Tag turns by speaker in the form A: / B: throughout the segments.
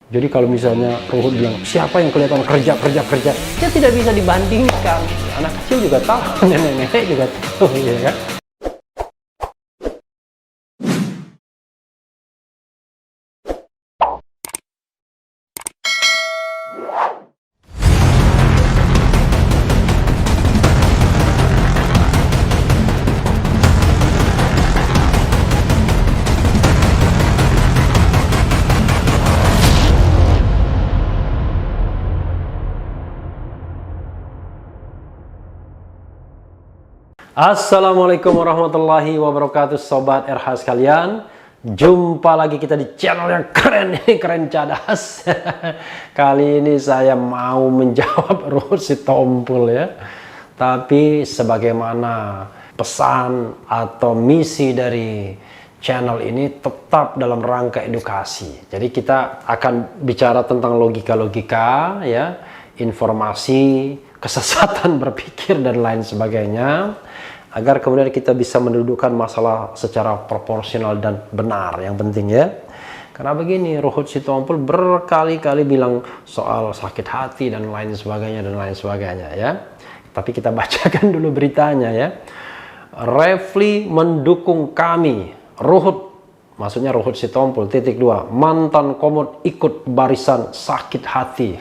A: Jadi kalau misalnya Ruhut bilang, siapa yang kelihatan kerja, dia tidak bisa dibandingkan. Anak kecil juga tahu, nenek-nenek juga tahu, ya kan? Assalamualaikum warahmatullahi wabarakatuh, Sobat RH sekalian. Jumpa lagi kita di channel yang keren ini, keren cadas. Kali ini saya mau menjawab Ruhut Sitompul ya. Tapi sebagaimana pesan atau misi dari channel ini tetap dalam rangka edukasi. Jadi kita akan bicara tentang logika-logika ya, informasi, kesesatan berpikir dan lain sebagainya, agar kemudian kita bisa mendudukkan masalah secara proporsional dan benar, yang penting ya. Karena begini, Ruhut Sitompul berkali-kali bilang soal sakit hati dan lain sebagainya ya. Tapi kita bacakan dulu beritanya ya. Refli mendukung kami, Ruhut, maksudnya Ruhut Sitompul, _, mantan komod ikut barisan sakit hati.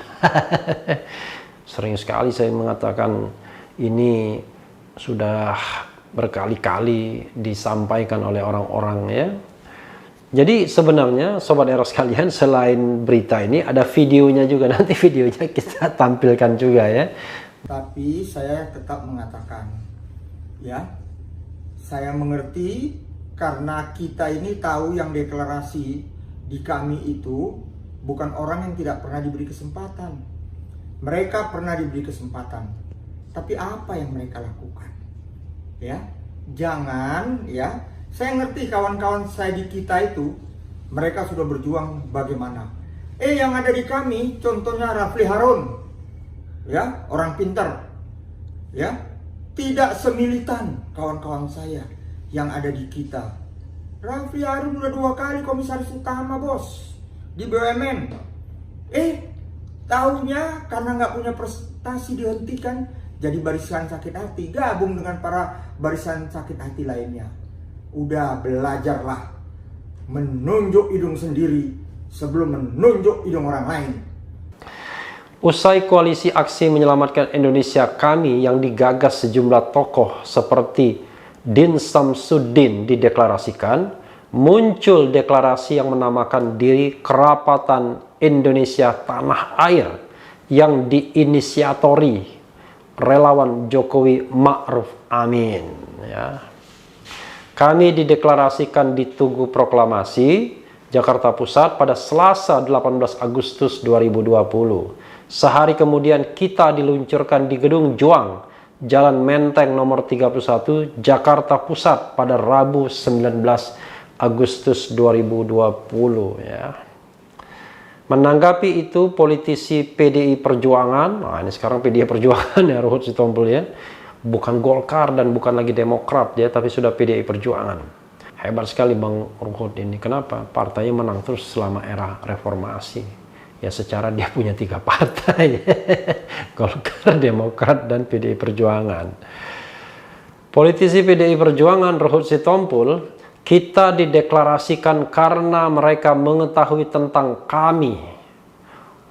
A: Sering sekali saya mengatakan ini sudah berkali-kali disampaikan oleh orang-orang ya. Jadi sebenarnya Sobat Eros sekalian, selain berita ini ada videonya juga, nanti videonya kita tampilkan juga ya.
B: Tapi saya tetap mengatakan ya, saya mengerti karena kita ini tahu yang deklarasi di kami itu bukan orang yang tidak pernah diberi kesempatan. Mereka pernah diberi kesempatan, tapi apa yang mereka lakukan? Ya, jangan ya. Saya ngerti kawan-kawan saya di kita itu, mereka sudah berjuang bagaimana. Yang ada di kami, contohnya Refli Harun, ya, orang pintar, ya, tidak semilitan kawan-kawan saya yang ada di kita. Refli Harun udah 2 kali komisaris utama bos di BUMN. Tahunya karena nggak punya prestasi dihentikan jadi barisan sakit hati, gabung dengan para barisan sakit hati lainnya. Udah belajarlah menunjuk hidung sendiri sebelum menunjuk hidung orang lain.
A: Usai koalisi aksi menyelamatkan Indonesia kami yang digagas sejumlah tokoh seperti Din Samsudin dideklarasikan, muncul deklarasi yang menamakan diri Kerapatan Indonesia Tanah Air yang diinisiatori relawan Jokowi Ma'ruf Amin ya. Kami dideklarasikan di Tugu Proklamasi Jakarta Pusat pada Selasa 18 Agustus 2020. Sehari kemudian kita diluncurkan di Gedung Juang, Jalan Menteng nomor 31, Jakarta Pusat pada Rabu 19 Agustus 2020 ya. Menanggapi itu, politisi PDI Perjuangan, nah ini sekarang PDI Perjuangan ya, Ruhut Sitompul ya, bukan Golkar dan bukan lagi Demokrat ya, tapi sudah PDI Perjuangan. Hebat sekali Bang Ruhut ini. Kenapa? Partainya menang terus selama era reformasi. Ya secara dia punya 3 partai, Golkar, Demokrat, dan PDI Perjuangan. Politisi PDI Perjuangan Ruhut Sitompul, kita dideklarasikan karena mereka mengetahui tentang kami.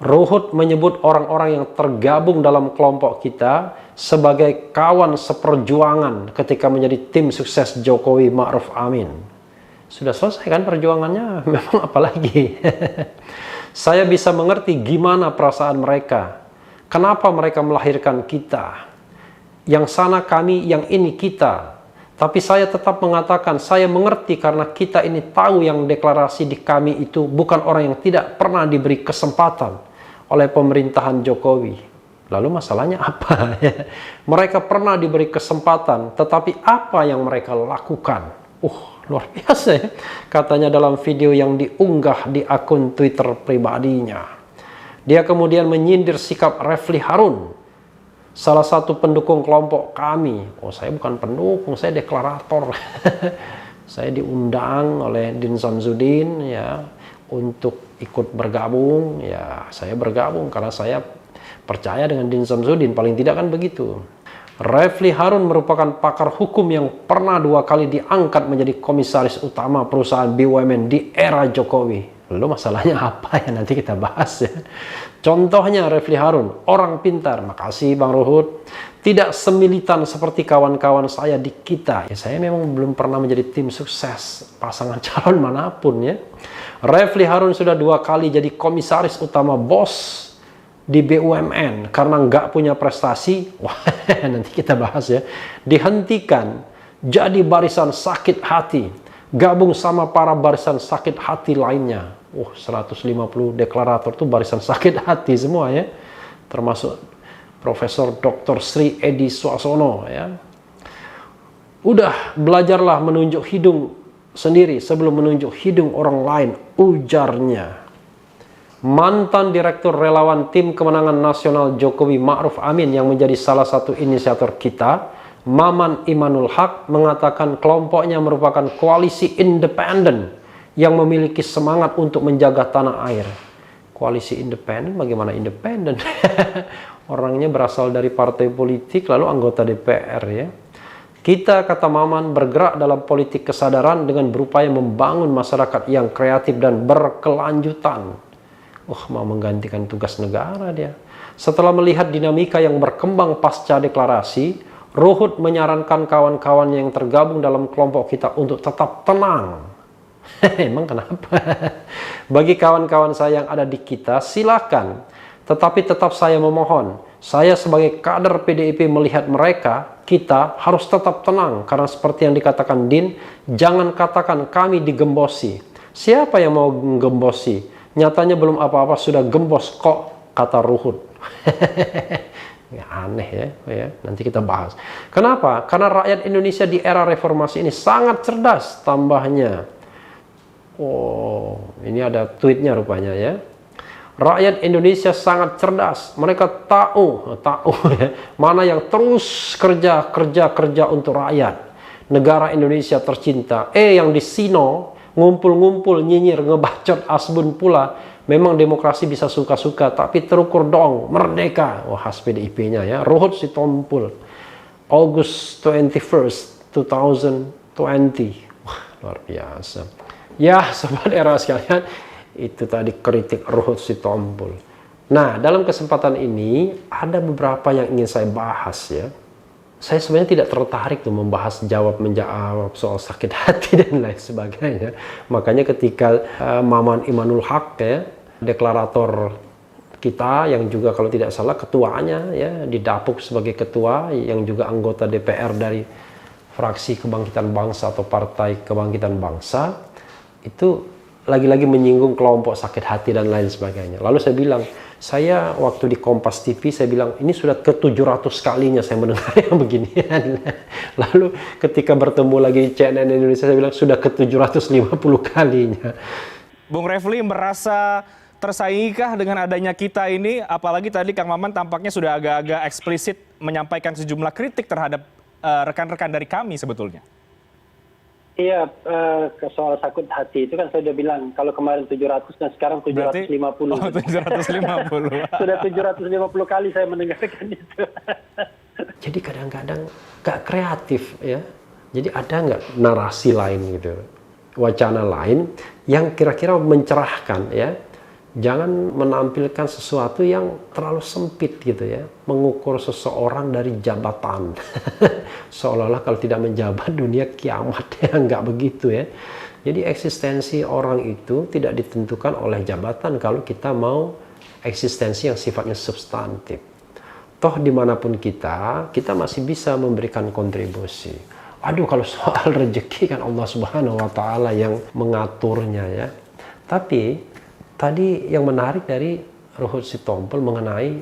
A: Ruhut menyebut orang-orang yang tergabung dalam kelompok kita sebagai kawan seperjuangan ketika menjadi tim sukses Jokowi Ma'ruf Amin. Sudah selesai kan perjuangannya? Memang apalagi? Saya bisa mengerti gimana perasaan mereka. Kenapa mereka melahirkan kita? Yang sana kami, yang ini kita. Tapi saya tetap mengatakan saya mengerti karena kita ini tahu yang deklarasi di kami itu bukan orang yang tidak pernah diberi kesempatan oleh pemerintahan Jokowi. Lalu masalahnya apa? Mereka pernah diberi kesempatan, tetapi apa yang mereka lakukan? Luar biasa ya. Katanya dalam video yang diunggah di akun Twitter pribadinya. Dia kemudian menyindir sikap Refli Harun, salah satu pendukung kelompok kami. Saya bukan pendukung, saya deklarator. Saya diundang oleh Din Samsudin ya untuk ikut bergabung, ya saya bergabung karena saya percaya dengan Din Samsudin, paling tidak kan begitu. Refli Harun merupakan pakar hukum yang pernah 2 kali diangkat menjadi komisaris utama perusahaan BUMN di era Jokowi. Lalu masalahnya apa ya, nanti kita bahas ya. Contohnya Refli Harun, orang pintar, makasih Bang Ruhut, tidak semilitan seperti kawan-kawan saya di kita. Ya, saya memang belum pernah menjadi tim sukses pasangan calon manapun ya. Refli Harun sudah 2 kali jadi komisaris utama BOS di BUMN karena nggak punya prestasi. Wah, nanti kita bahas ya. Dihentikan, jadi barisan sakit hati, gabung sama para barisan sakit hati lainnya. 150 deklarator tuh barisan sakit hati semua ya, termasuk Profesor Dr. Sri Edi Suasono ya. Udah, belajarlah menunjuk hidung sendiri sebelum menunjuk hidung orang lain, ujarnya. Mantan Direktur Relawan Tim Kemenangan Nasional Jokowi Ma'ruf Amin yang menjadi salah satu inisiator kita, Maman Imanul Haq, mengatakan kelompoknya merupakan koalisi independen yang memiliki semangat untuk menjaga tanah air. Koalisi independen, bagaimana independen? Orangnya berasal dari partai politik lalu anggota DPR ya. Kita, kata Maman, bergerak dalam politik kesadaran dengan berupaya membangun masyarakat yang kreatif dan berkelanjutan. Mau menggantikan tugas negara dia. Setelah melihat dinamika yang berkembang pasca deklarasi, Ruhut menyarankan kawan-kawannya yang tergabung dalam kelompok kita untuk tetap tenang. Emang kenapa? Bagi kawan-kawan saya yang ada di kita, silakan. Tetapi tetap saya memohon, saya sebagai kader PDIP melihat mereka, kita harus tetap tenang. Karena seperti yang dikatakan Din, jangan katakan kami digembosi. Siapa yang mau menggembosi? Nyatanya belum apa-apa sudah gembos kok, kata Ruhut. Ya, aneh ya, nanti kita bahas. Kenapa? Karena rakyat Indonesia di era reformasi ini sangat cerdas, tambahnya. Ini ada tweetnya rupanya ya. Rakyat Indonesia sangat cerdas. Mereka tahu ya, mana yang terus kerja untuk rakyat. Negara Indonesia tercinta. Yang di Sino ngumpul-ngumpul, nyinyir, ngebacot, asbun pula. Memang demokrasi bisa suka-suka, tapi terukur dong, merdeka. Khas PDIP-nya ya. Ruhut Sitompul, August 21st, 2020. Luar biasa. Ya, sobat era sekalian, itu tadi kritik Ruhut Sitompul. Nah, dalam kesempatan ini ada beberapa yang ingin saya bahas ya. Saya sebenarnya tidak tertarik tuh membahas jawab-menjawab soal sakit hati dan lain sebagainya. Makanya ketika Maman Imanul Haq ya, deklarator kita yang juga kalau tidak salah ketuanya ya, didapuk sebagai ketua, yang juga anggota DPR dari fraksi Kebangkitan Bangsa atau Partai Kebangkitan Bangsa, itu lagi-lagi menyinggung kelompok sakit hati dan lain sebagainya. Lalu saya bilang, saya waktu di Kompas TV saya bilang ini sudah ke-700 kalinya saya mendengar yang beginian. Lalu ketika bertemu lagi CNN Indonesia saya bilang sudah ke-750 kalinya.
C: Bung Refli merasa tersaingikah dengan adanya kita ini? Apalagi tadi Kang Maman tampaknya sudah agak-agak eksplisit menyampaikan sejumlah kritik terhadap rekan-rekan dari kami sebetulnya.
D: Iya, soal sakit hati itu kan saya sudah bilang, kalau kemarin 700 dan sekarang 750.
C: Berarti, 750.
D: Sudah 750 kali saya mendengarkan itu.
A: Jadi kadang-kadang gak kreatif ya. Jadi ada nggak narasi lain gitu, wacana lain yang kira-kira mencerahkan ya. Jangan menampilkan sesuatu yang terlalu sempit gitu ya, mengukur seseorang dari jabatan. Seolah-olah kalau tidak menjabat dunia kiamat ya, nggak begitu ya. Jadi eksistensi orang itu tidak ditentukan oleh jabatan kalau kita mau eksistensi yang sifatnya substantif. Toh dimanapun kita masih bisa memberikan kontribusi. Aduh, kalau soal rezeki kan Allah Subhanahu Wa Taala yang mengaturnya ya. Tapi tadi yang menarik dari Ruhut Sitompul mengenai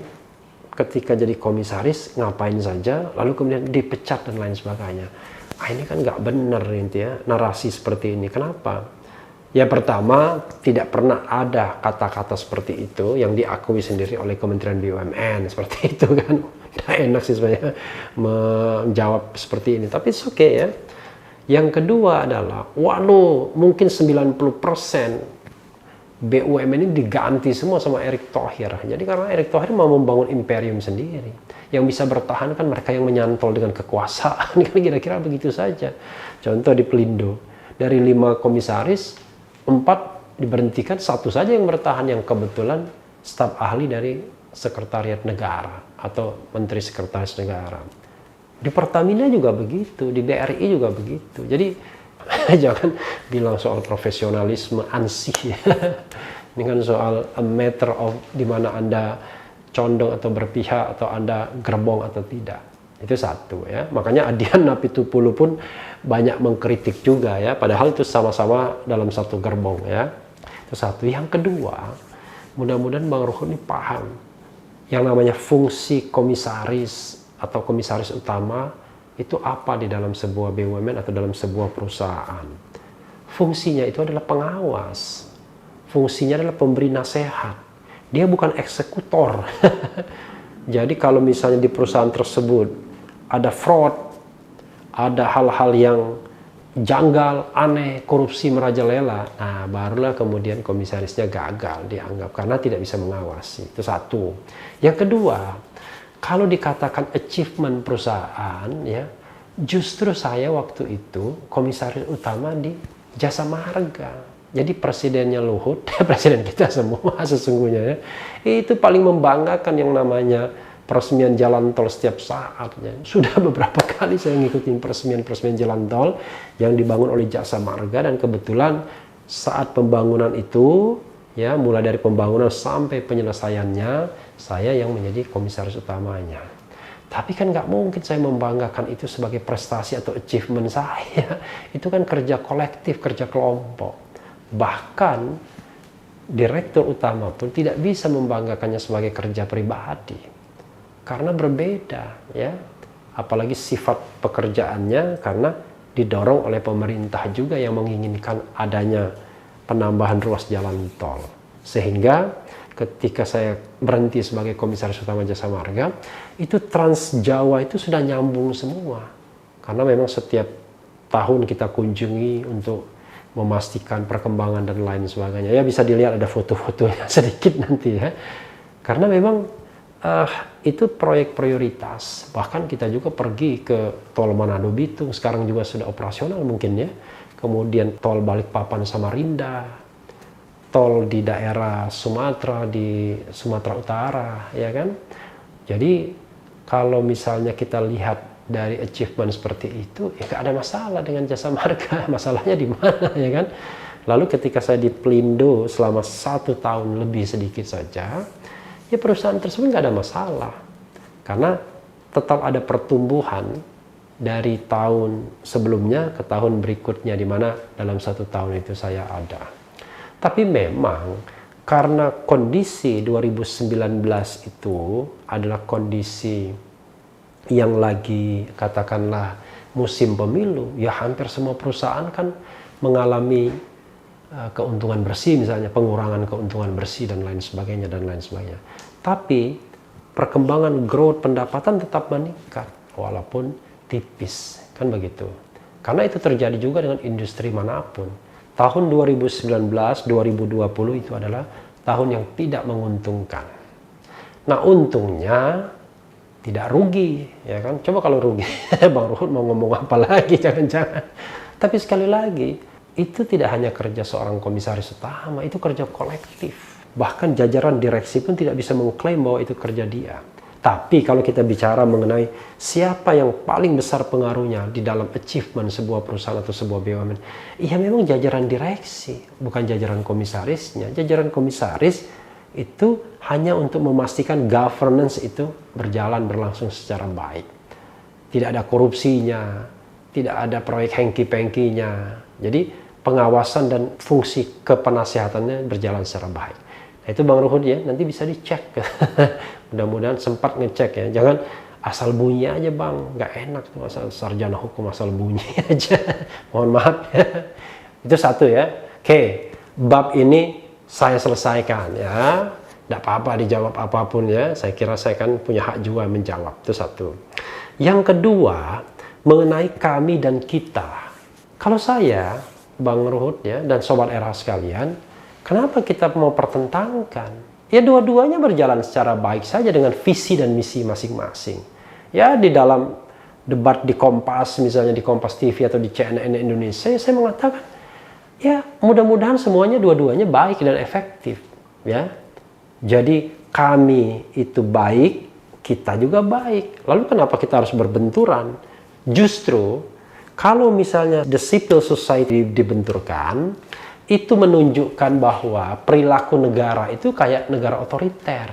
A: ketika jadi komisaris ngapain saja, lalu kemudian dipecat dan lain sebagainya. Ini kan nggak benar ini ya, narasi seperti ini. Kenapa? Ya pertama, tidak pernah ada kata-kata seperti itu yang diakui sendiri oleh Kementerian BUMN. Seperti itu kan. Udah enak sih sebenarnya menjawab seperti ini. Tapi it's okay ya. Yang kedua adalah, waduh mungkin 90% BUMN ini diganti semua sama Erick Thohir. Jadi karena Erick Thohir mau membangun imperium sendiri. Yang bisa bertahan kan mereka yang menyantol dengan kekuasaan. Kan kira-kira begitu saja. Contoh di Pelindo. Dari 5 komisaris, 4 diberhentikan, 1 saja yang bertahan, yang kebetulan staf ahli dari Sekretariat Negara atau Menteri Sekretaris Negara. Di Pertamina juga begitu, di BRI juga begitu. Jadi jangan bilang soal profesionalisme ansih. Ini kan soal a matter of di mana Anda condong atau berpihak atau Anda gerbong atau tidak. Itu satu ya. Makanya Adian Apitupulu pun banyak mengkritik juga ya. Padahal itu sama-sama dalam satu gerbong ya. Itu satu. Yang kedua, mudah-mudahan Bang Ruhut ini paham. Yang namanya fungsi komisaris atau komisaris utama itu apa di dalam sebuah BUMN atau dalam sebuah perusahaan. Fungsinya itu adalah pengawas. Fungsinya adalah pemberi nasihat. Dia bukan eksekutor. Jadi kalau misalnya di perusahaan tersebut ada fraud, ada hal-hal yang janggal, aneh, korupsi merajalela, nah barulah kemudian komisarisnya gagal dianggap karena tidak bisa mengawasi. Itu satu. Yang kedua, kalau dikatakan achievement perusahaan, ya, justru saya waktu itu komisaris utama di Jasa Marga. Jadi presidennya Luhut, presiden kita semua sesungguhnya ya, itu paling membanggakan yang namanya peresmian jalan tol setiap saat. Ya. Sudah beberapa kali saya ngikutin peresmian jalan tol yang dibangun oleh Jasa Marga, dan kebetulan saat pembangunan itu, ya mulai dari pembangunan sampai penyelesaiannya, saya yang menjadi komisaris utamanya. Tapi kan nggak mungkin saya membanggakan itu sebagai prestasi atau achievement saya. Itu kan kerja kolektif, kerja kelompok. Bahkan direktur utama pun tidak bisa membanggakannya sebagai kerja pribadi. Karena berbeda ya. Apalagi sifat pekerjaannya, karena didorong oleh pemerintah juga yang menginginkan adanya penambahan ruas jalan tol. Sehingga ketika saya berhenti sebagai komisaris utama Jasa Marga, itu Trans Jawa itu sudah nyambung semua. Karena memang setiap tahun kita kunjungi untuk memastikan perkembangan dan lain sebagainya. Ya bisa dilihat ada foto-fotonya sedikit nanti ya. Karena memang itu proyek prioritas. Bahkan kita juga pergi ke tol Manado Bitung, sekarang juga sudah operasional mungkin ya. Kemudian tol Balikpapan Samarinda, tol di daerah Sumatera, di Sumatera Utara, ya kan? Jadi kalau misalnya kita lihat dari achievement seperti itu, ya nggak ada masalah dengan Jasa Marga. Masalahnya di mana, ya kan? Lalu ketika saya di Pelindo selama 1 tahun lebih sedikit saja, ya perusahaan tersebut nggak ada masalah. Karena tetap ada pertumbuhan dari tahun sebelumnya ke tahun berikutnya, di mana dalam 1 tahun itu saya ada. Tapi memang karena kondisi 2019 itu adalah kondisi yang lagi katakanlah musim pemilu, ya hampir semua perusahaan kan mengalami keuntungan bersih, misalnya pengurangan keuntungan bersih dan lain sebagainya dan lain sebagainya. Tapi perkembangan growth pendapatan tetap meningkat walaupun tipis, kan begitu. Karena itu terjadi juga dengan industri manapun. Tahun 2019, 2020 itu adalah tahun yang tidak menguntungkan. Nah untungnya tidak rugi, ya kan? Coba kalau rugi, Bang Ruhut mau ngomong apa lagi? Jangan-jangan. Tapi sekali lagi, itu tidak hanya kerja seorang komisaris utama, itu kerja kolektif. Bahkan jajaran direksi pun tidak bisa mengklaim bahwa itu kerja dia. Tapi kalau kita bicara mengenai siapa yang paling besar pengaruhnya di dalam achievement sebuah perusahaan atau sebuah BUMN, ya memang jajaran direksi, bukan jajaran komisarisnya. Jajaran komisaris itu hanya untuk memastikan governance itu berlangsung secara baik. Tidak ada korupsinya, tidak ada proyek hengki-pengkinya. Jadi pengawasan dan fungsi kepenasehatannya berjalan secara baik. Nah itu Bang Ruhut ya, nanti bisa dicek. Mudah-mudahan sempat ngecek ya. Jangan asal bunyi aja Bang, nggak enak tuh asal sarjana hukum asal bunyi aja. Mohon maaf ya. Itu satu ya. Oke, bab ini saya selesaikan ya. Tidak apa-apa dijawab apapun ya. Saya kira saya kan punya hak juga menjawab. Itu satu. Yang kedua, mengenai kami dan kita. Kalau saya, Bang Ruhut ya, dan Sobat Era sekalian, Kenapa kita mau pertentangkan? Ya dua-duanya berjalan secara baik saja dengan visi dan misi masing-masing. Ya di dalam debat di Kompas, misalnya di Kompas TV atau di CNN Indonesia, saya mengatakan, ya mudah-mudahan semuanya dua-duanya baik dan efektif. Ya, jadi kami itu baik, kita juga baik. Lalu kenapa kita harus berbenturan? Justru kalau misalnya the civil society dibenturkan, itu menunjukkan bahwa perilaku negara itu kayak negara otoriter.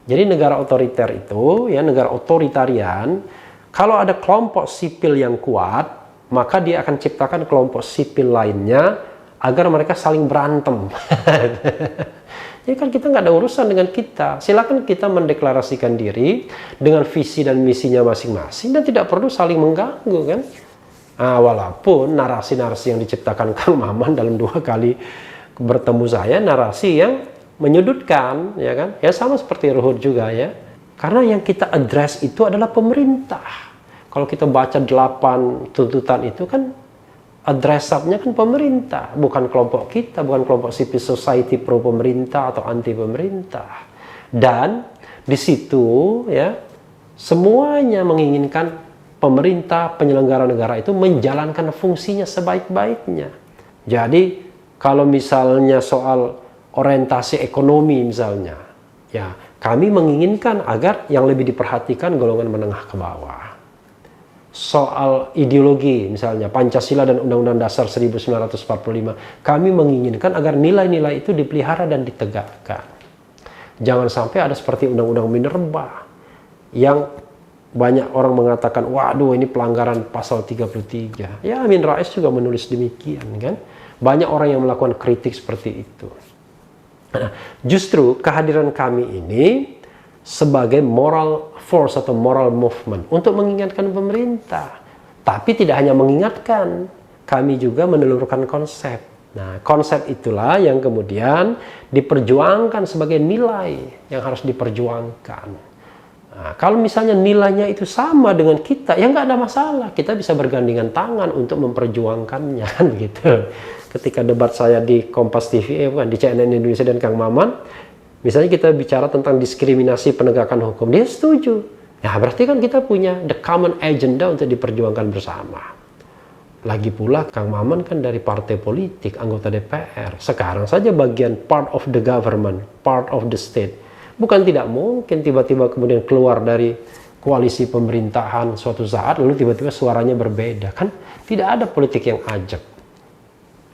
A: Jadi negara otoriter itu, ya negara otoritarian, kalau ada kelompok sipil yang kuat, maka dia akan ciptakan kelompok sipil lainnya agar mereka saling berantem. Jadi kan kita nggak ada urusan dengan kita. Silakan kita mendeklarasikan diri dengan visi dan misinya masing-masing dan tidak perlu saling mengganggu kan. Walaupun narasi-narasi yang diciptakan Kang Maman dalam 2 kali bertemu saya, narasi yang menyudutkan, ya kan? Ya sama seperti Ruhut juga ya. Karena yang kita address itu adalah pemerintah. Kalau kita baca 8 tuntutan itu kan adresatnya kan pemerintah, bukan kelompok kita, bukan kelompok civil society pro pemerintah atau anti pemerintah. Dan di situ ya semuanya menginginkan pemerintah, penyelenggara negara itu menjalankan fungsinya sebaik-baiknya. Jadi kalau misalnya soal orientasi ekonomi misalnya, ya kami menginginkan agar yang lebih diperhatikan golongan menengah ke bawah. Soal ideologi misalnya Pancasila dan Undang-Undang Dasar 1945, kami menginginkan agar nilai-nilai itu dipelihara dan ditegakkan. Jangan sampai ada seperti Undang-Undang Minerba yang banyak orang mengatakan, waduh ini pelanggaran pasal 33. Ya Amin Rais juga menulis demikian kan. Banyak orang yang melakukan kritik seperti itu. Nah, justru kehadiran kami ini sebagai moral force atau moral movement untuk mengingatkan pemerintah. Tapi tidak hanya mengingatkan, kami juga menelurkan konsep. Nah, konsep itulah yang kemudian diperjuangkan sebagai nilai yang harus diperjuangkan. Nah, kalau misalnya nilainya itu sama dengan kita, ya nggak ada masalah. Kita bisa bergandengan tangan untuk memperjuangkannya, kan gitu. Ketika debat saya di Kompas TV, bukan di CNN Indonesia dan Kang Maman, misalnya kita bicara tentang diskriminasi penegakan hukum, dia setuju. Ya berarti kan kita punya the common agenda untuk diperjuangkan bersama. Lagi pula Kang Maman kan dari partai politik, anggota DPR. Sekarang saja bagian part of the government, part of the state. Bukan tidak mungkin tiba-tiba kemudian keluar dari koalisi pemerintahan suatu saat, lalu tiba-tiba suaranya berbeda. Kan tidak ada politik yang ajak.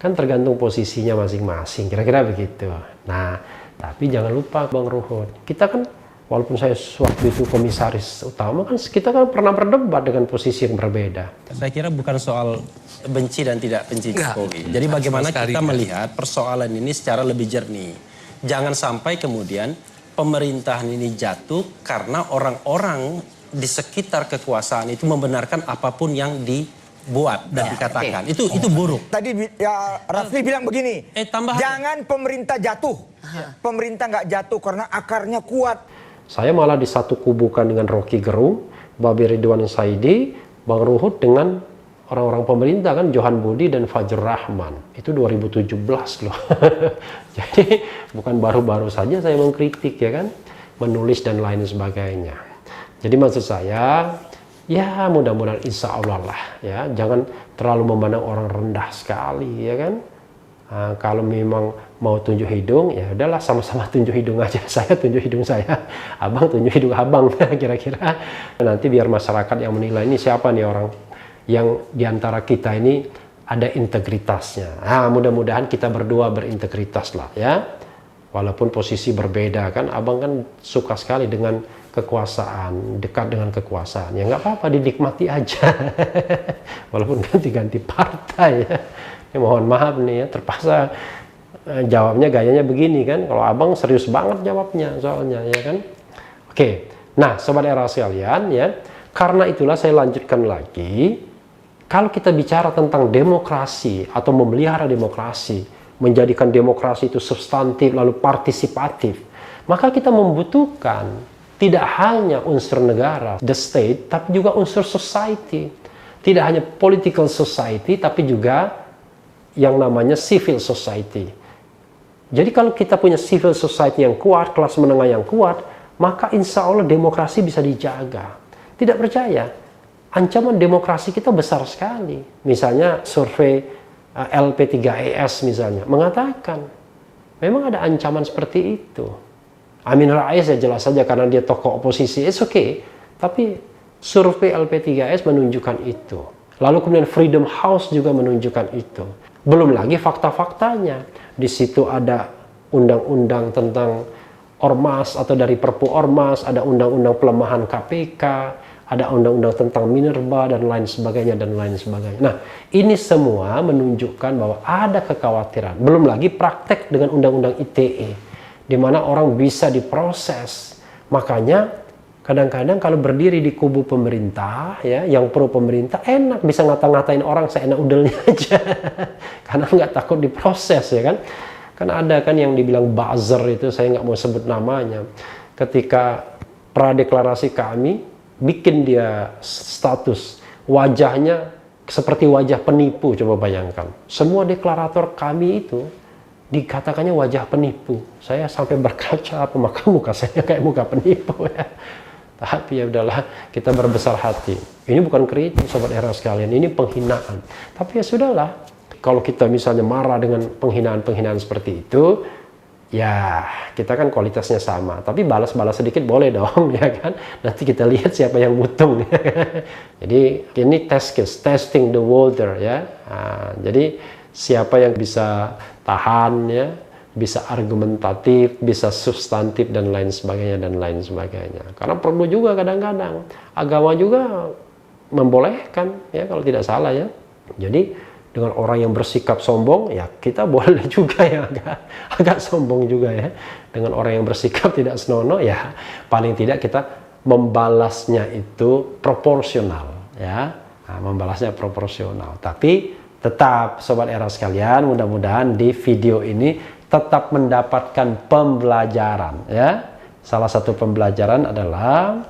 A: Kan tergantung posisinya masing-masing, kira-kira begitu. Nah, tapi jangan lupa Bang Ruhut, kita kan walaupun saya waktu itu komisaris utama, kan kita kan pernah berdebat dengan posisi yang berbeda.
E: Saya kira bukan soal benci dan tidak benci Jokowi. Jadi bagaimana kita melihat persoalan ini secara lebih jernih. Jangan sampai kemudian pemerintahan ini jatuh karena orang-orang di sekitar kekuasaan itu membenarkan apapun yang dibuat dan dikatakan. Itu buruk.
B: Tadi ya Rafli bilang begini, jangan pemerintah jatuh. Pemerintah nggak jatuh karena akarnya kuat.
A: Saya malah di satu kubukan dengan Rocky Gerung, Babi Ridwan Saidi, Bang Ruhut dengan orang-orang pemerintah kan, Johan Budi dan Fajrul Rahman. Itu 2017 loh. Jadi bukan baru-baru saja saya mengkritik ya kan, menulis dan lain sebagainya. Jadi maksud saya, ya mudah-mudahan insya Allah lah ya, jangan terlalu memandang orang rendah sekali ya kan. Nah, kalau memang mau tunjuk hidung, ya udahlah sama-sama tunjuk hidung aja. Saya tunjuk hidung saya, abang tunjuk hidung abang, kira-kira. Nanti biar masyarakat yang menilai ini siapa nih orang yang diantara kita ini ada integritasnya. Nah, mudah-mudahan kita berdua berintegritas lah ya. Walaupun posisi berbeda kan, abang kan suka sekali dengan kekuasaan, dekat dengan kekuasaan. Ya nggak apa-apa, dinikmati aja. Walaupun ganti-ganti partai ya. Ya, mohon maaf nih ya, terpaksa jawabnya gayanya begini kan. Kalau abang serius banget jawabnya soalnya ya kan. Oke, nah sobat era sekalian ya, karena itulah saya lanjutkan lagi. Kalau kita bicara tentang demokrasi atau memelihara demokrasi, menjadikan demokrasi itu substantif lalu partisipatif, maka kita membutuhkan tidak hanya unsur negara, the state, tapi juga unsur society. Tidak hanya political society, tapi juga yang namanya civil society. Jadi kalau kita punya civil society yang kuat, kelas menengah yang kuat, maka insya Allah demokrasi bisa dijaga. Tidak percaya? Ancaman demokrasi kita besar sekali. Misalnya survei LP3ES misalnya mengatakan memang ada ancaman seperti itu. Amin Rais ya jelas saja karena dia tokoh oposisi, it's okay. Tapi survei LP3ES menunjukkan itu. Lalu kemudian Freedom House juga menunjukkan itu. Belum lagi fakta-faktanya. Di situ ada undang-undang tentang ormas atau dari Perpu Ormas, ada undang-undang pelemahan KPK, ada undang-undang tentang minerba dan lain sebagainya dan lain sebagainya. Nah, ini semua menunjukkan bahwa ada kekhawatiran. Belum lagi praktek dengan undang-undang ITE, di mana orang bisa diproses. Makanya kadang-kadang kalau berdiri di kubu pemerintah, ya, yang pro pemerintah, enak bisa ngata-ngatain orang seenak udelnya aja, karena nggak takut diproses, ya kan? Kan ada kan yang dibilang buzzer itu, saya nggak mau sebut namanya. Ketika pradeklarasi kami bikin dia status, wajahnya seperti wajah penipu, coba bayangkan. Semua deklarator kami itu dikatakannya wajah penipu. Saya sampai berkaca, apa muka saya kayak muka penipu ya. Tapi ya udahlah, kita berbesar hati. Ini bukan kritik sobat era sekalian, ini penghinaan. Tapi ya sudahlah, kalau kita misalnya marah dengan penghinaan-penghinaan seperti itu, ya kita kan kualitasnya sama, tapi balas-balas sedikit boleh dong, ya kan? Nanti kita lihat siapa yang mutung. Jadi ini test case, testing the water, ya. Nah, jadi siapa yang bisa tahan, ya, bisa argumentatif, bisa substantif dan lain sebagainya. Karena perlu juga kadang-kadang agama juga membolehkan, ya, kalau tidak salah, ya. Jadi dengan orang yang bersikap sombong, ya kita boleh juga ya agak sombong juga, ya. Dengan orang yang bersikap tidak senonoh, ya paling tidak kita membalasnya itu proporsional, ya. Nah, membalasnya proporsional. Tapi tetap sobat era sekalian, mudah-mudahan di video ini tetap mendapatkan pembelajaran, ya. Salah satu pembelajaran adalah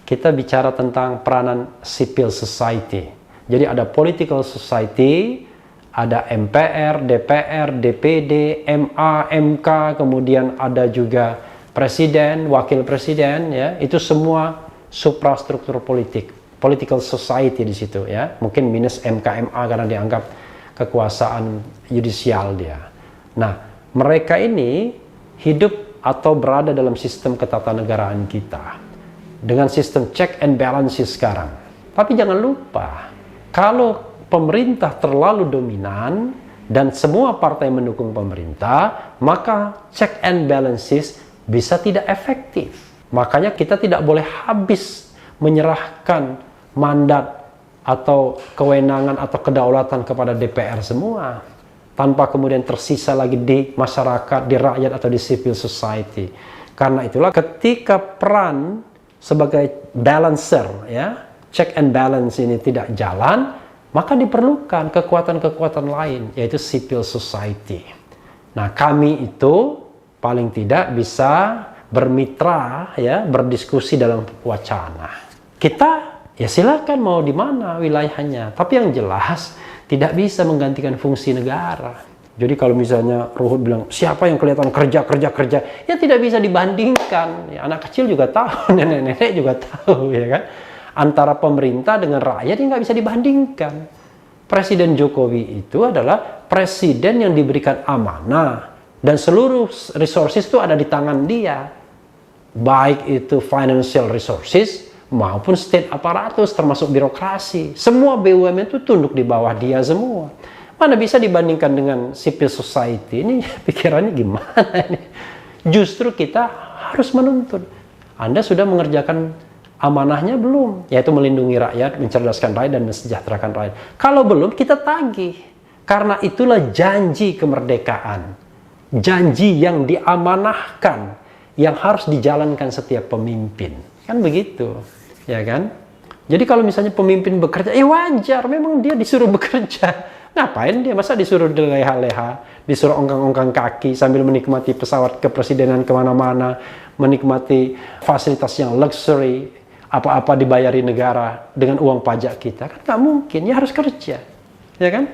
A: kita bicara tentang peranan civil society. Jadi ada political society, ada MPR, DPR, DPD, MA, MK, kemudian ada juga presiden, wakil presiden, ya. Itu semua suprastruktur politik, political society di situ, ya. Mungkin minus MK, MA karena dianggap kekuasaan yudisial dia. Nah, mereka ini hidup atau berada dalam sistem ketatanegaraan kita dengan sistem check and balances sekarang. Tapi jangan lupa, kalau pemerintah terlalu dominan dan semua partai mendukung pemerintah, maka check and balances bisa tidak efektif. Makanya kita tidak boleh habis menyerahkan mandat atau kewenangan atau kedaulatan kepada DPR semua, tanpa kemudian tersisa lagi di masyarakat, di rakyat atau di civil society. Karena itulah ketika peran sebagai balancer, ya, check and balance ini tidak jalan, maka diperlukan kekuatan-kekuatan lain, yaitu civil society. Nah, kami itu paling tidak bisa bermitra, ya, berdiskusi dalam wacana. Kita ya silakan mau di mana wilayahnya, tapi yang jelas tidak bisa menggantikan fungsi negara. Jadi kalau misalnya Ruhut bilang siapa yang kelihatan kerja, ya tidak bisa dibandingkan. Ya, anak kecil juga tahu, nenek-nenek juga tahu, ya kan? Antara pemerintah dengan rakyat yang nggak bisa dibandingkan. Presiden Jokowi itu adalah presiden yang diberikan amanah dan seluruh resources itu ada di tangan dia, baik itu financial resources maupun state aparatus termasuk birokrasi. Semua BUMN itu tunduk di bawah dia semua. Mana bisa dibandingkan dengan civil society? Ini pikirannya gimana ini? Justru kita harus menuntut. Anda sudah mengerjakan amanahnya belum? Yaitu melindungi rakyat, mencerdaskan rakyat, dan mensejahterakan rakyat. Kalau belum, kita tagih. Karena itulah janji kemerdekaan. Janji yang diamanahkan, yang harus dijalankan setiap pemimpin. Kan begitu, ya kan? Jadi kalau misalnya pemimpin bekerja, wajar, memang dia disuruh bekerja. Ngapain dia? Masa disuruh leha-leha, disuruh ongkang-ongkang kaki sambil menikmati pesawat kepresidenan kemana-mana, menikmati fasilitas yang luxury, apa-apa dibayari negara dengan uang pajak kita, kan nggak mungkin, ya harus kerja, ya kan?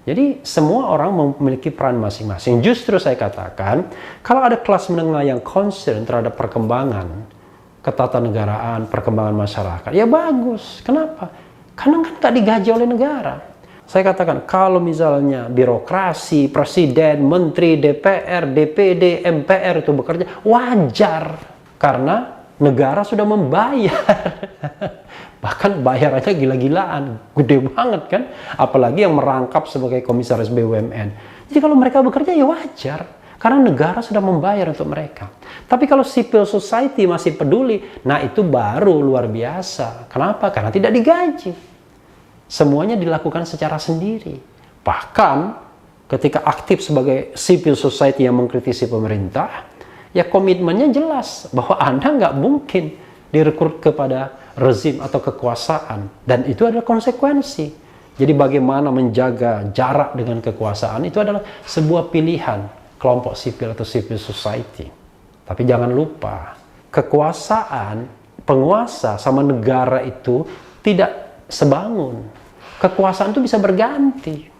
A: Jadi semua orang memiliki peran masing-masing. Justru saya katakan, kalau ada kelas menengah yang concern terhadap perkembangan ketatanegaraan, perkembangan masyarakat, ya bagus. Kenapa? Karena kan tak digaji oleh negara. Saya katakan, kalau misalnya birokrasi, presiden, menteri, DPR, DPD, MPR itu bekerja, wajar. Karena negara sudah membayar. Bahkan bayarannya gila-gilaan, gede banget kan. Apalagi yang merangkap sebagai komisaris BUMN. Jadi kalau mereka bekerja ya wajar. Karena negara sudah membayar untuk mereka. Tapi kalau civil society masih peduli, nah itu baru luar biasa. Kenapa? Karena tidak digaji. Semuanya dilakukan secara sendiri. Bahkan ketika aktif sebagai civil society yang mengkritisi pemerintah, ya komitmennya jelas bahwa Anda nggak mungkin direkrut kepada rezim atau kekuasaan. Dan itu adalah konsekuensi. Jadi bagaimana menjaga jarak dengan kekuasaan itu adalah sebuah pilihan kelompok sipil atau civil society. Tapi jangan lupa, kekuasaan, penguasa sama negara itu tidak sebangun. Kekuasaan itu bisa berganti.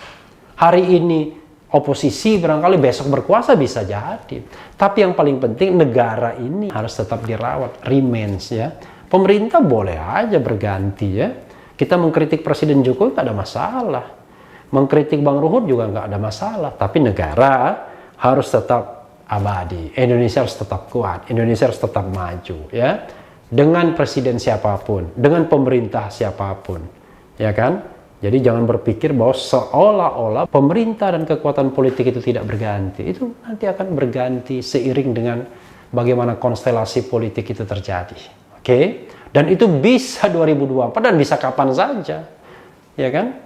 A: Hari ini oposisi barangkali besok berkuasa bisa jadi. Tapi yang paling penting negara ini harus tetap dirawat, remains ya. Pemerintah boleh aja berganti ya. Kita mengkritik Presiden Jokowi nggak ada masalah. Mengkritik Bang Ruhut juga nggak ada masalah. Tapi negara harus tetap abadi. Indonesia harus tetap kuat. Indonesia harus tetap maju ya. Dengan presiden siapapun, dengan pemerintah siapapun. Ya kan? Jadi jangan berpikir bahwa seolah-olah pemerintah dan kekuatan politik itu tidak berganti. Itu nanti akan berganti seiring dengan bagaimana konstelasi politik itu terjadi. Oke? Dan itu bisa 2024 dan bisa kapan saja. Ya kan?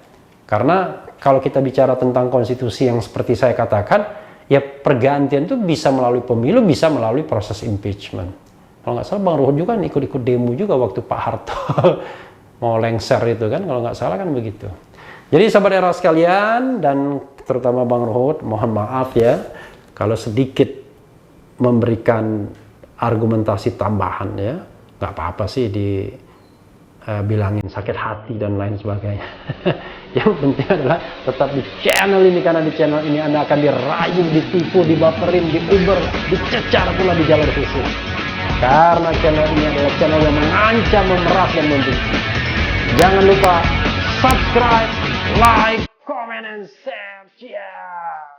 A: Karena kalau kita bicara tentang konstitusi yang seperti saya katakan, ya pergantian itu bisa melalui pemilu, bisa melalui proses impeachment. Kalau nggak salah Bang Ruhut juga ikut-ikut demo juga waktu Pak Harto mau lengser itu kan, kalau nggak salah kan begitu. Jadi sahabat era sekalian dan terutama Bang Ruhut, mohon maaf ya kalau sedikit memberikan argumentasi tambahan ya. Nggak apa-apa sih dibilangin sakit hati dan lain sebagainya. Yang penting adalah tetap di channel ini, karena di channel ini Anda akan dirayu, ditipu, dibaperin, diuber, dicecar pula di jalur khusus. Karena channel ini adalah channel yang mengancam, memeras, dan membenci. Jangan lupa subscribe, like, comment, and share. Cheers!